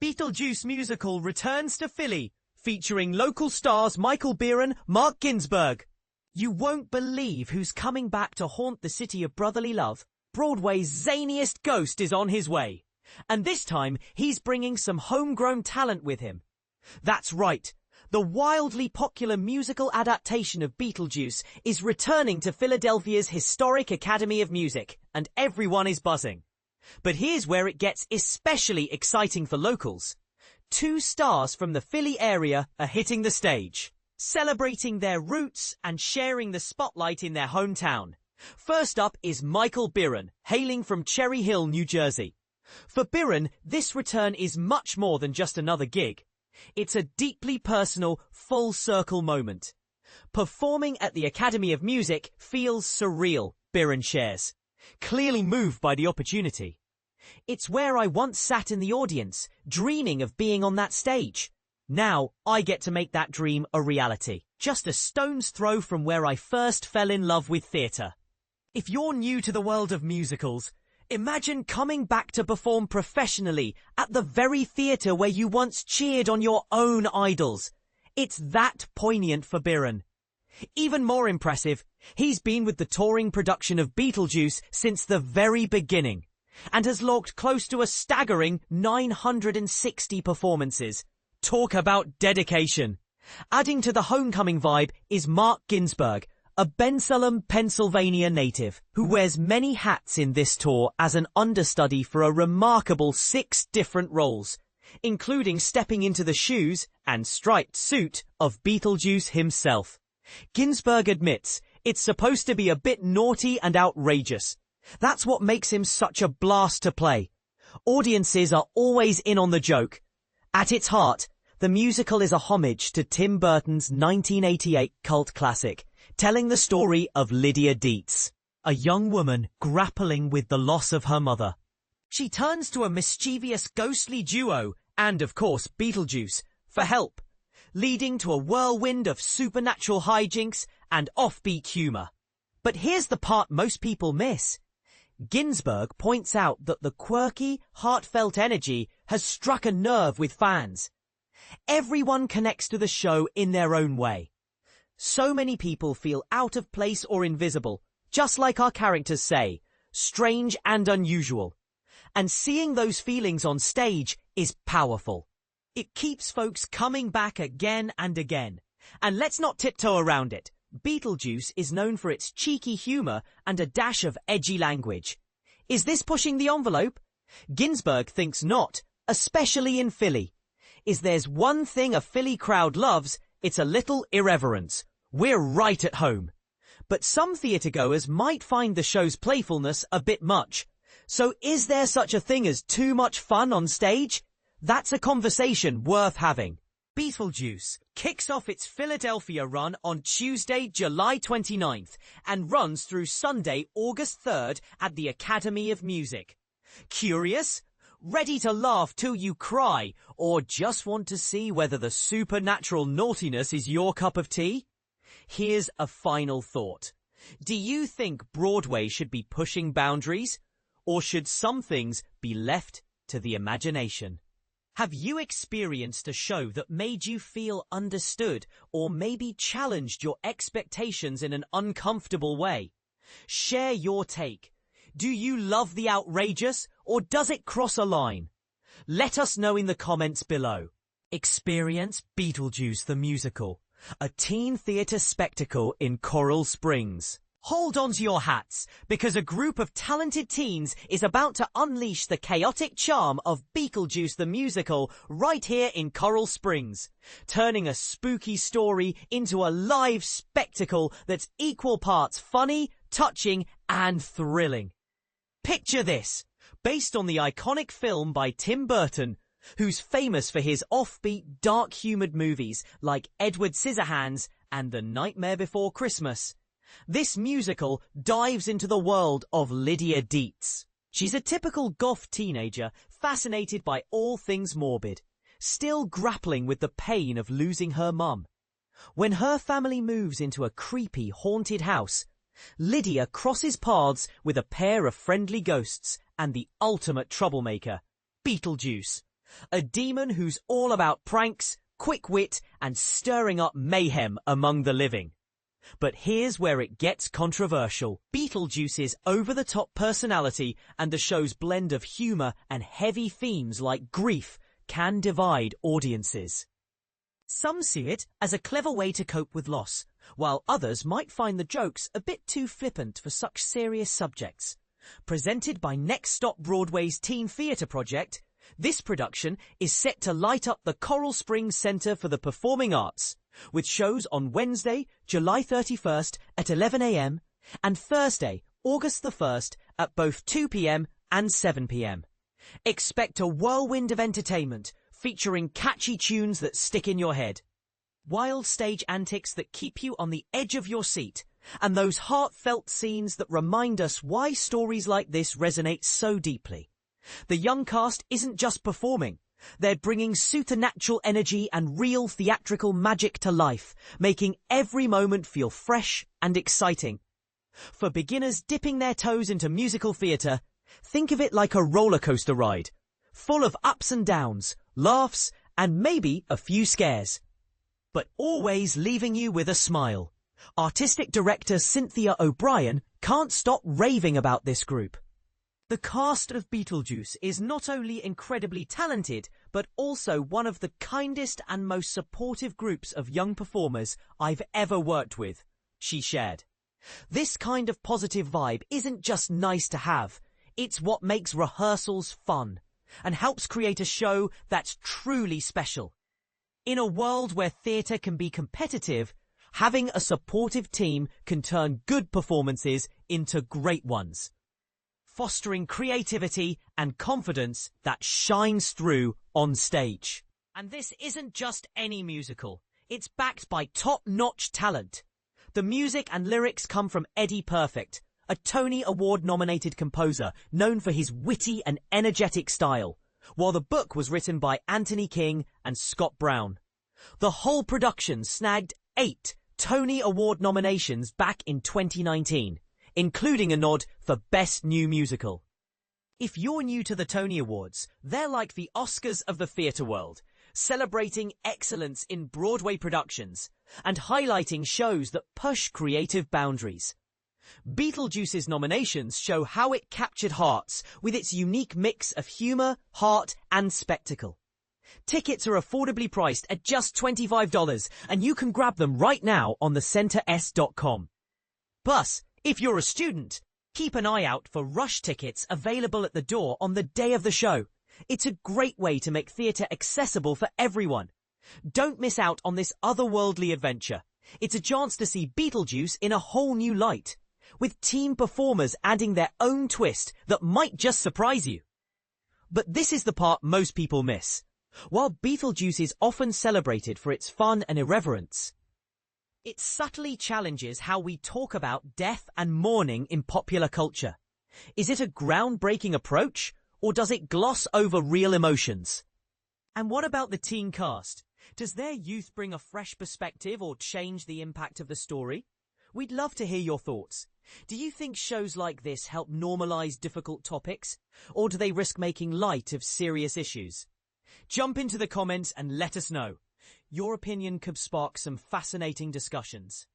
Beetlejuice musical returns to Philly, featuring local stars Michael Biren, Marc Ginsberg. You won't believe who's coming back to haunt the city of brotherly love. Broadway's zaniest ghost is on his way. And this time, he's bringing some homegrown talent with him. That's right. The wildly popular musical adaptation of Beetlejuice is returning to Philadelphia's historic Academy of Music, and everyone is buzzing. But here's where it gets especially exciting for locals. 2 stars from the Philly area are hitting the stage, celebrating their roots and sharing the spotlight in their hometown. First up is Michael Biren, hailing from Cherry Hill, New Jersey. For Biren, this return is much more than just another gig. It's a deeply personal, full-circle moment. Performing at the Academy of Music feels surreal, Biren shares, clearly moved by the opportunity. It's where I once sat in the audience, dreaming of being on that stage. Now I get to make that dream a reality, just a stone's throw from where I first fell in love with theatre. If you're new to the world of musicals, imagine coming back to perform professionally at the very theatre where you once cheered on your own idols. It's that poignant for Biren. Even more impressive, he's been with the touring production of Beetlejuice since the very beginning, and has logged close to a staggering 960 performances. Talk about dedication. Adding to the homecoming vibe is Marc Ginsberg, a Bensalem, Pennsylvania native, who wears many hats in this tour as an understudy for a remarkable 6 different roles, including stepping into the shoes and striped suit of Beetlejuice himself. Ginsberg admits it's supposed to be a bit naughty and outrageous. That's what makes him such a blast to play. Audiences are always in on the joke. At its heart, the musical is a homage to Tim Burton's 1988 cult classic, telling the story of Lydia Deetz, a young woman grappling with the loss of her mother. She turns to a mischievous ghostly duo, and of course Beetlejuice, for help, leading to a whirlwind of supernatural hijinks and offbeat humour. But here's the part most people miss. Ginsberg points out that the quirky, heartfelt energy has struck a nerve with fans. Everyone connects to the show in their own way. So many people feel out of place or invisible, just like our characters say, strange and unusual. And seeing those feelings on stage is powerful. It keeps folks coming back again and again. And let's not tiptoe around it. Beetlejuice is known for its cheeky humour and a dash of edgy language. Is this pushing the envelope? Ginsberg thinks not, especially in Philly. There's one thing a Philly crowd loves, it's a little irreverence. We're right at home. But some theatregoers might find the show's playfulness a bit much. So is there such a thing as too much fun on stage? That's a conversation worth having. Beetlejuice kicks off its Philadelphia run on Tuesday, July 29th and runs through Sunday, August 3rd at the Academy of Music. Curious? Ready to laugh till you cry, or just want to see whether the supernatural naughtiness is your cup of tea? Here's a final thought. Do you think Broadway should be pushing boundaries, or should some things be left to the imagination? Have you experienced a show that made you feel understood or maybe challenged your expectations in an uncomfortable way? Share your take. Do you love the outrageous or does it cross a line? Let us know in the comments below. Experience Beetlejuice the Musical, a teen theatre spectacle in Coral Springs. Hold on to your hats, because a group of talented teens is about to unleash the chaotic charm of Beetlejuice the Musical right here in Coral Springs, turning a spooky story into a live spectacle that's equal parts funny, touching, and thrilling. Picture this, based on the iconic film by Tim Burton, who's famous for his offbeat, dark-humoured movies like Edward Scissorhands and The Nightmare Before Christmas. This musical dives into the world of Lydia Deetz. She's a typical goth teenager fascinated by all things morbid, still grappling with the pain of losing her mum. When her family moves into a creepy, haunted house, Lydia crosses paths with a pair of friendly ghosts and the ultimate troublemaker, Beetlejuice, A demon who's all about pranks, quick wit, and stirring up mayhem among the living. But here's where it gets controversial. Beetlejuice's over-the-top personality and the show's blend of humor and heavy themes like grief can divide audiences. Some see it as a clever way to cope with loss, while others might find the jokes a bit too flippant for such serious subjects. Presented by Next Stop Broadway's teen theatre project, this production is set to light up the Coral Springs Center for the Performing Arts, with shows on Wednesday, July 31st at 11 a.m. and Thursday, August the 1st at both 2 p.m. and 7 p.m. Expect a whirlwind of entertainment featuring catchy tunes that stick in your head, wild stage antics that keep you on the edge of your seat, and those heartfelt scenes that remind us why stories like this resonate so deeply. The young cast isn't just performing. They're bringing supernatural energy and real theatrical magic to life, making every moment feel fresh and exciting. For beginners dipping their toes into musical theatre, think of it like a roller coaster ride, full of ups and downs, laughs, and maybe a few scares, but always leaving you with a smile. Artistic director Cynthia O'Brien can't stop raving about this group. The cast of Beetlejuice is not only incredibly talented, but also one of the kindest and most supportive groups of young performers I've ever worked with, she shared. This kind of positive vibe isn't just nice to have, it's what makes rehearsals fun and helps create a show that's truly special. In a world where theatre can be competitive, having a supportive team can turn good performances into great ones, fostering creativity and confidence that shines through on stage. And this isn't just any musical. It's backed by top-notch talent. The music and lyrics come from Eddie Perfect, a Tony Award-nominated composer known for his witty and energetic style, while the book was written by Anthony King and Scott Brown. The whole production snagged 8 Tony Award nominations back in 2019, including a nod for Best New Musical. If you're new to the Tony Awards, they're like the Oscars of the theatre world, celebrating excellence in Broadway productions and highlighting shows that push creative boundaries. Beetlejuice's nominations show how it captured hearts with its unique mix of humour, heart, and spectacle. Tickets are affordably priced at just $25, and you can grab them right now on thecenters.com. Plus, if you're a student, keep an eye out for rush tickets available at the door on the day of the show. It's a great way to make theatre accessible for everyone. Don't miss out on this otherworldly adventure. It's a chance to see Beetlejuice in a whole new light, with team performers adding their own twist that might just surprise you. But this is the part most people miss. While Beetlejuice is often celebrated for its fun and irreverence, it subtly challenges how we talk about death and mourning in popular culture. Is it a groundbreaking approach, or does it gloss over real emotions? And what about the teen cast? Does their youth bring a fresh perspective or change the impact of the story? We'd love to hear your thoughts. Do you think shows like this help normalize difficult topics, or do they risk making light of serious issues? Jump into the comments and let us know. Your opinion could spark some fascinating discussions.